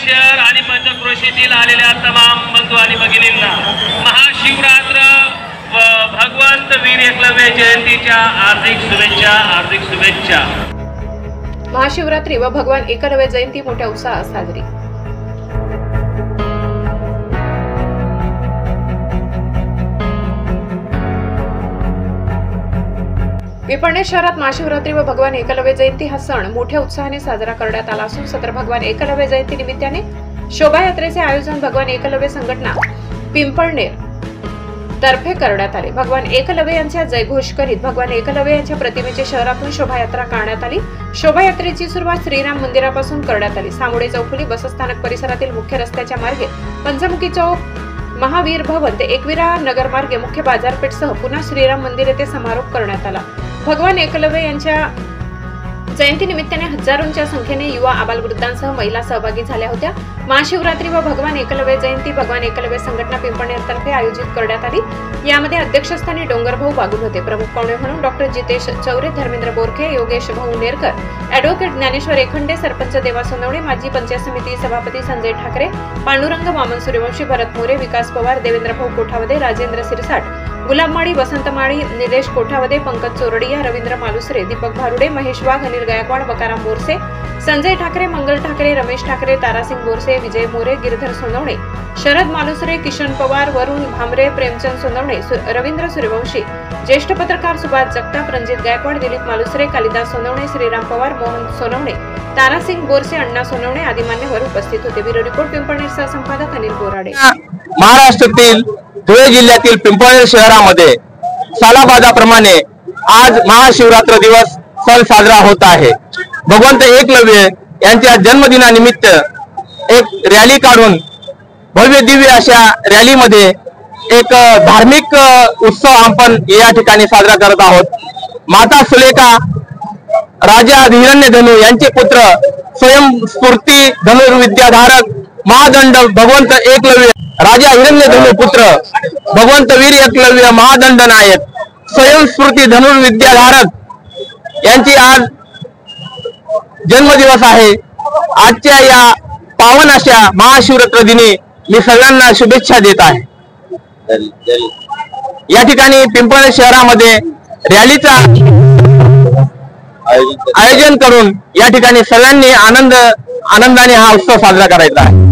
शहर आणि पंचक्रोशीतील आलेल्या तमाम बंधू आणि भगिनींना महाशिवरात्र व भगवंत वीर एकलव्य जयंतीच्या हार्दिक शुभेच्छा, हार्दिक शुभेच्छा। महाशिवरात्री व भगवान एकलव्य जयंती मोठ्या उत्साहात साजरी। पिंपळनेर शहरात महाशिवरात्री व भगवान एकलव्य जयंती हा सण मोठ्या उत्साहाने साजरा करण्यात आला असून सत्र भगवान एकलव्य जयंती निमित्ताने शोभायात्रेचे आयोजन भगवान एकलव्य संघटना पिंपळनेर तर्फे करण्यात आले। भगवान एकलव्य यांचा जयघोष करीत भगवान एकलव्य यांच्या प्रतिमेची शहरातून शोभायात्रा काढण्यात आली। शोभायात्रेची सुरुवात श्रीराम मंदिरापासून करण्यात आली। सामुडे चौफुली बसस्थानक परिसरातील मुख्य रस्त्याच्या मार्गे पंचमुखी चौक, महावीर भवन ते एकविरा नगर मार्गे मुख्य बाजारपेठसह पुन्हा श्रीराम मंदिर येथे समारोप करण्यात आला। भगवान एकलव्य यांच्या जयंती निमित्ताने हजारोंच्या संख्येने युवा, आबालवृद्धांसह महिला सहभागी झाल्या होत्या। महाशिवरात्री व भगवान एकलव्य जयंती भगवान एकलव्य संघटना पिंपळनेर तर्फे आयोजित करण्यात आली। यामध्ये अध्यक्षस्थानी डोंगरभाऊ बागुल होते। प्रमुख पाहुणे म्हणून डॉक्टर जितेश चौरे, धर्मेंद्र बोरखे, योगेश भाऊ नेरकर, ॲडव्होकेट ज्ञानेश्वर एखंडे, सरपंच देवा सोनवणे, माजी पंचायत समिती सभापती संजय ठाकरे, पांडुरंग वामन सूर्यवंशी, भरत मोरे, विकास पवार, देवेंद्र भाऊ कोठावदे, राजेंद्र सिरसाट, गुलाब माळी, वसंत माळी, निलेश कोठावदे, पंकज चोरडिया, रवींद्र मालुसरे, दीपक भारुडे, महेश वाघ, अनिल गायकवाड, बकाराम बोरसे, संजय ठाकरे, मंगल ठाकरे, रमेश ठाकरे, तारासिंग बोरसे, विजय मोरे, गिरधर सोनवणे, शरद मालुसरे, किशन पवार, वरुण भामरे, प्रेमचंद सोनवणे, रवींद्र सूर्यवंशी, ज्येष्ठ पत्रकार सुभाष जगताप, रणजित गायकवाड, दिलीप मालुसरे, कालिदास सोनवणे, श्रीराम पवार, मोहन सोनवणे, तारासिंग बोरसे, अण्णा सोनवणे आदी मान्यवर उपस्थित होते। ब्युरो रिपोर्ट पिंपळनेर सहसंपादक अनिल बोराडे। महाराष्ट्रातील धुळे जिल्ह्यातील पिंपळनेर शहरामध्ये सालाबादाप्रमाणे आज महाशिवरात्र दिवस सण साजरा होत आहे। भगवंत एकलव्य यांच्या जन्मदिनानिमित्त एक रॅली काढून भव्य दिव्य अशा रॅलीमध्ये एक धार्मिक उत्सव आपण या ठिकाणी साजरा करत आहोत। माता सुलेखा, राजा हिरण्यधनु यांचे पुत्र, स्वयंस्फूर्ती धनुर्विद्याधारक महादंड भगवंत एकलव्य, राजा हिरण्यधनु पुत्र भगवंत वीर एकलव्य महादंड नायक, स्वयंस्फूर्ती धनुर्विद्याधारक यांची आज जन्मदिवस आहे। आजच्या या पावन अशा महाशिवरात्र दिनी मी सगळ्यांना शुभेच्छा देत आहे। या ठिकाणी पिंपळनेर शहरामध्ये रॅलीचा आयोजन करून या ठिकाणी सगळ्यांनी आनंदाने हा उत्सव साजरा करायचा आहे।